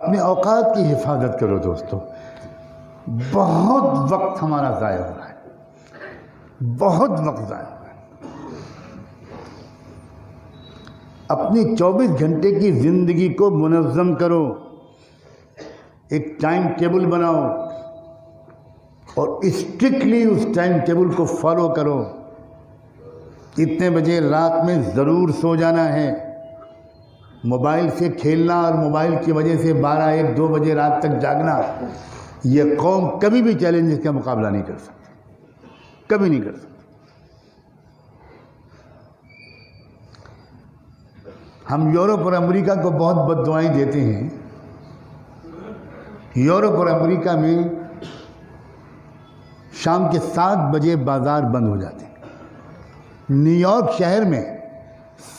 اپنے اوقات کی حفاظت کرو دوستو. بہت وقت ہمارا ضائع ہو رہا ہے، بہت وقت ضائع ہو رہا ہے. اپنی 24 گھنٹے کی زندگی کو منظم کرو، ایک ٹائم ٹیبل بناؤ اور اسٹرکٹلی اس ٹائم ٹیبل کو فالو کرو. اتنے بجے رات میں ضرور سو جانا ہے. موبائل سے کھیلنا اور موبائل کی وجہ سے 12، 1، 2 بجے رات تک جاگنا، یہ قوم کبھی بھی چیلنجز کا مقابلہ نہیں کر سکتی، کبھی نہیں کر سکتی. ہم یورپ اور امریکہ کو بہت بد دعائیں دیتے ہیں. یورپ اور امریکہ میں شام کے 7 بجے بازار بند ہو جاتے ہیں. نیو یارک شہر میں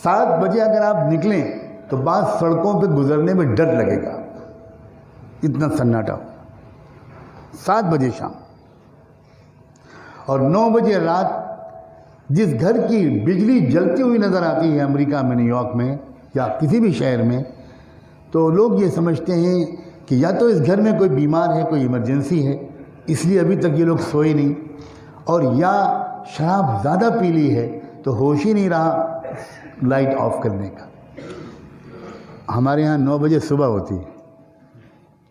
7 بجے اگر آپ نکلیں تو بعض سڑکوں پہ گزرنے میں ڈر لگے گا، اتنا سناٹا ہو. 7 بجے شام اور 9 بجے رات جس گھر کی بجلی جلتی ہوئی نظر آتی ہے امریکہ میں، نیو یارک میں یا کسی بھی شہر میں، تو لوگ یہ سمجھتے ہیں کہ یا تو اس گھر میں کوئی بیمار ہے، کوئی ایمرجنسی ہے، اس لیے ابھی تک یہ لوگ سوئے نہیں، اور یا شراب زیادہ پی لی ہے تو ہوش ہی نہیں رہا لائٹ آف کرنے کا. ہمارے ہاں 9 بجے صبح ہوتی ہے.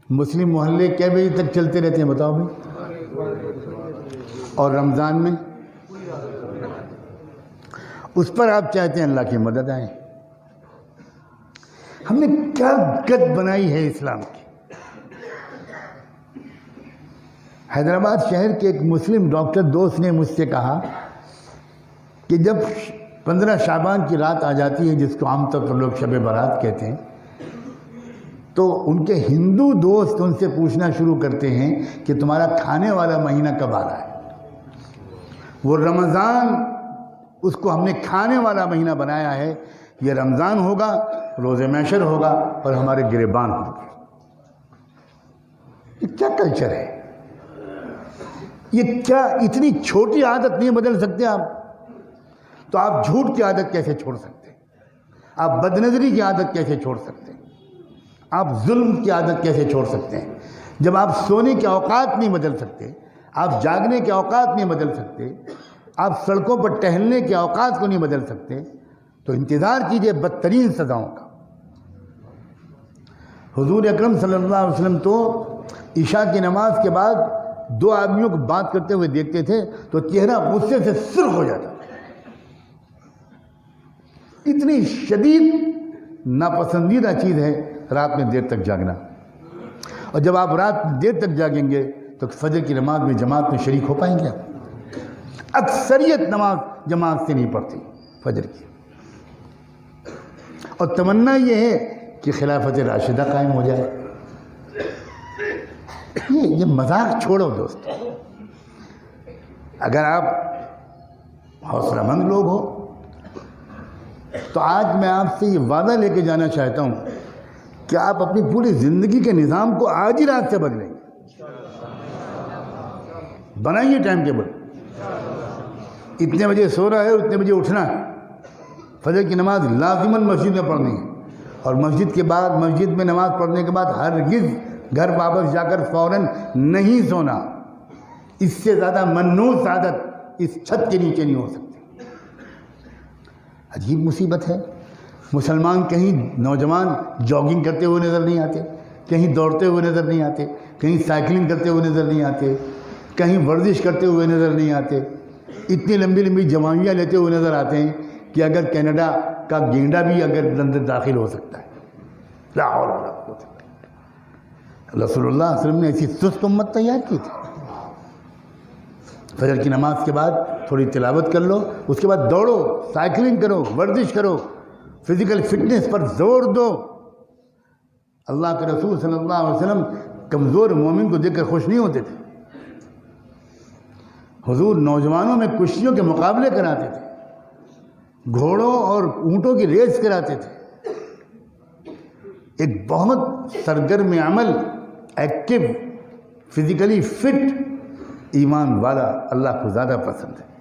مسلم محلے کئے بجے تک چلتے رہتے ہیں بتاؤ بھائی؟ اور رمضان میں اس پر آپ چاہتے ہیں اللہ کی مدد آئے. ہم نے کیا گت بنائی ہے اسلام کی. حیدرآباد شہر کے ایک مسلم ڈاکٹر دوست نے مجھ سے کہا کہ جب 15 شعبان کی رات آ جاتی ہے، جس کو عام طور پر لوگ شب برات کہتے ہیں، تو ان کے ہندو دوست ان سے پوچھنا شروع کرتے ہیں کہ تمہارا کھانے والا مہینہ کب آ رہا ہے. وہ رمضان، اس کو ہم نے کھانے والا مہینہ بنایا ہے. یہ رمضان ہوگا، روزے محشر ہوگا اور ہمارے گریبان ہوں گے. یہ کیا کلچر ہے؟ یہ کیا اتنی چھوٹی عادت نہیں بدل سکتے آپ؟ تو آپ جھوٹ کی عادت کیسے چھوڑ سکتے ہیں؟ آپ بدنظری کی عادت کیسے چھوڑ سکتے ہیں؟ آپ ظلم کی عادت کیسے چھوڑ سکتے ہیں؟ جب آپ سونے کے اوقات نہیں بدل سکتے، آپ جاگنے کے اوقات نہیں بدل سکتے، آپ سڑکوں پر ٹہلنے کے اوقات کو نہیں بدل سکتے، تو انتظار کیجئے بدترین سزاؤں کا. حضور اکرم صلی اللہ علیہ وسلم تو عشاء کی نماز کے بعد 2 آدمیوں کو بات کرتے ہوئے دیکھتے تھے تو چہرہ غصے سے سرخ ہو جاتا. اتنی شدید ناپسندیدہ چیز ہے رات میں دیر تک جاگنا. اور جب آپ رات میں دیر تک جاگیں گے تو فجر کی نماز میں جماعت میں شریک ہو پائیں گے؟ اکثریت نماز جماعت سے نہیں پڑھتی فجر کی. اور تمنا یہ ہے کہ خلافت راشدہ قائم ہو جائے. یہ مذاق چھوڑو دوست. اگر آپ حوصلہ مند لوگ ہو تو آج میں آپ سے یہ وعدہ لے کے جانا چاہتا ہوں کہ آپ اپنی پوری زندگی کے نظام کو آج ہی رات سے بدلیں گے. بنائیے ٹائم ٹیبل. اتنے بجے سو رہا ہے، اتنے بجے اٹھنا ہے. فجر کی نماز لازماً مسجد میں پڑھنی ہے، اور مسجد کے بعد، مسجد میں نماز پڑھنے کے بعد ہرگز گھر واپس جا کر فوراً نہیں سونا. اس سے زیادہ منحوس عادت اس چھت کے نیچے نہیں ہو سکتی. عجیب مصیبت ہے. مسلمان کہیں نوجوان جاگنگ کرتے ہوئے نظر نہیں آتے، کہیں دوڑتے ہوئے نظر نہیں آتے، کہیں سائیکلنگ کرتے ہوئے نظر نہیں آتے، کہیں ورزش کرتے ہوئے نظر نہیں آتے. اتنی لمبی لمبی جوانیاں لیتے ہوئے نظر آتے ہیں کہ اگر کینیڈا کا گینڈا بھی اگر لندن داخل ہو سکتا ہے. لا حول ولا قوت الا باللہ. رسول اللہ صلی اللہ علیہ وسلم نے ایسی سست امت تیار کی تھی. فجر کی نماز کے بعد تھوڑی تلاوت کر لو، اس کے بعد دوڑو، سائیکلنگ کرو، ورزش کرو، فزیکل فٹنس پر زور دو. اللہ کے رسول صلی اللہ علیہ وسلم کمزور مومن کو دیکھ کر خوش نہیں ہوتے تھے. حضور نوجوانوں میں کشتیوں کے مقابلے کراتے تھے، گھوڑوں اور اونٹوں کی ریس کراتے تھے. ایک بہت سرگرم عمل، ایکٹیو، فزیکلی فٹ ایمان والا اللہ کو زیادہ پسند ہے.